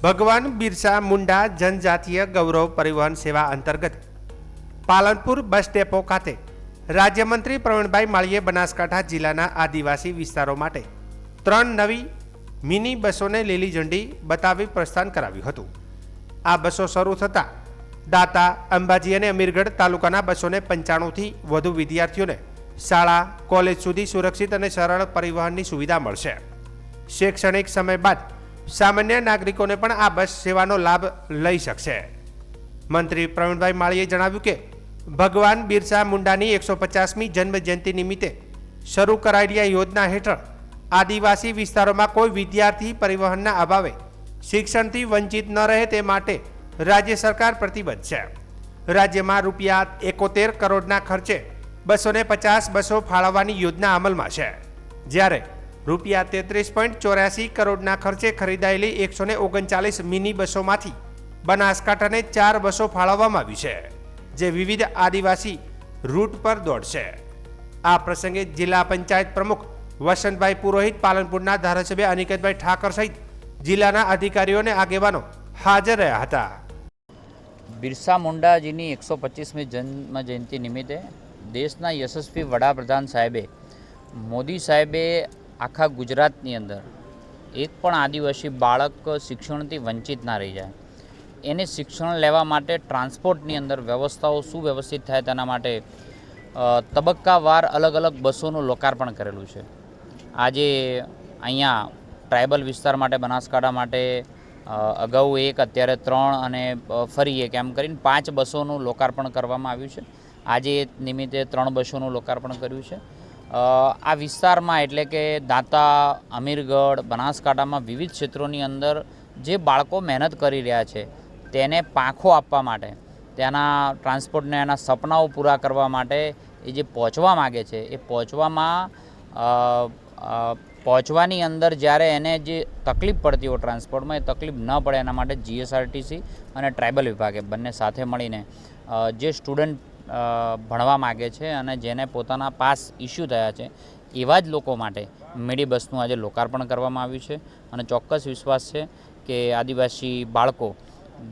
ભગવાન બિરસા મુંડા જનજાતીય ગૌરવ પરિવહન સેવા અંતર્ગત પાલનપુર બસ ડેપો ખાતે રાજ્યમંત્રી પ્રવીણભાઈ માળીએ બનાસકાંઠા જિલ્લાના આદિવાસી વિસ્તારો માટે 3 નવી મિની બસોને લીલી ઝંડી બતાવી પ્રસ્થાન કરાવ્યું હતું। આ બસો શરૂ થતાં દાતા, અંબાજી અને અમીરગઢ તાલુકાના 295થી વધુ વિદ્યાર્થીઓને શાળા, કોલેજ સુધી સુરક્ષિત અને સરળ પરિવહનની સુવિધા મળશે। શૈક્ષણિક સમય બાદ સામાન્ય નાગરિકોને પણ આ બસ સેવાનો લાભ લઈ શકશે। મંત્રી પ્રવીણભાઈ માળીએ જણાવ્યું કે ભગવાન બિરસા મુંડાની 150મી જન્મ જયંતિ નિમિત્તે શરૂ કરાયેલી આ યોજના હેઠળ આદિવાસી વિસ્તારોમાં કોઈ વિદ્યાર્થી પરિવહનના અભાવે શિક્ષણથી વંચિત ન રહે તે માટે રાજ્ય સરકાર પ્રતિબદ્ધ છે। રાજ્યમાં ₹71 કરોડના ખર્ચે 250 બસો ફાળવવાની યોજના અમલમાં છે, જ્યારે ₹33.84 કરોડના ખર્ચે ખરીદાયેલી 139 મિની બસોમાંથી બનાસકાંઠાને 4 બસો ફાળવવામાં આવી છે, જે વિવિધ આદિવાસી રૂટ પર દોડશે। આ પ્રસંગે જિલ્લા પંચાયત પ્રમુખ વસંતભાઈ પુરોહિત, પાલનપુરના ધારાસભ્ય અનિકેતભાઈ ઠાકર સહિત જિલ્લાના અધિકારીઓ અને આગેવાનો હાજર રહ્યા હતા। બિરસા મુંડાજીની 125મી જન્મ જયંતિ નિમિત્તે દેશના યશસ્વી વડાપ્રધાન સાહેબે, મોદી સાહેબે આખા ગુજરાતની અંદર એક પણ આદિવાસી બાળક શિક્ષણથી વંચિત ના રહી જાય, એને શિક્ષણ લેવા માટે ટ્રાન્સપોર્ટની અંદર વ્યવસ્થાઓ સુવ્યવસ્થિત થાય તેના માટે તબક્કાવાર અલગ અલગ બસોનું લોકાર્પણ કરેલું છે। આજે અહીંયા ટ્રાઇબલ વિસ્તાર માટે, બનાસકાંઠા માટે અગાઉ 1, અત્યારે 3 અને ફરી 1 એમ કરીને 5 બસોનું લોકાર્પણ કરવામાં આવ્યું છે। આજે એ નિમિત્તે 3 બસોનું લોકાર્પણ કર્યું છે। આ વિસ્તારમાં એટલે કે દાતા, અમીરગઢ, બનાસકાંઠામાં વિવિધ ક્ષેત્રોની અંદર જે બાળકો મહેનત કરી રહ્યા છે તેને પાંખો આપવા માટે, તેના ટ્રાન્સપોર્ટને એના સપનાઓ પૂરા કરવા માટે એ જે પહોંચવા માગે છે એ પહોંચવાની અંદર જ્યારે એને જે તકલીફ પડતી હોય ટ્રાન્સપોર્ટમાં, એ તકલીફ ન પડે એના માટે GSRTC અને ટ્રાઇબલ વિભાગે બંને સાથે મળીને જે સ્ટુડન્ટ ભણવા માગે છે અને જેને પોતાના પાસ ઇસ્યુ થયા છે એવા જ લોકો માટે મિની બસનું આજે લોકાર્પણ કરવામાં આવ્યું છે। અને ચોક્કસ વિશ્વાસ છે કે આદિવાસી બાળકો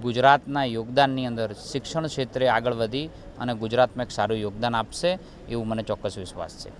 ગુજરાતના યોગદાનની અંદર શિક્ષણ ક્ષેત્રે આગળ વધી અને ગુજરાતમાં એક સારું યોગદાન આપશે, એવું મને ચોક્કસ વિશ્વાસ છે।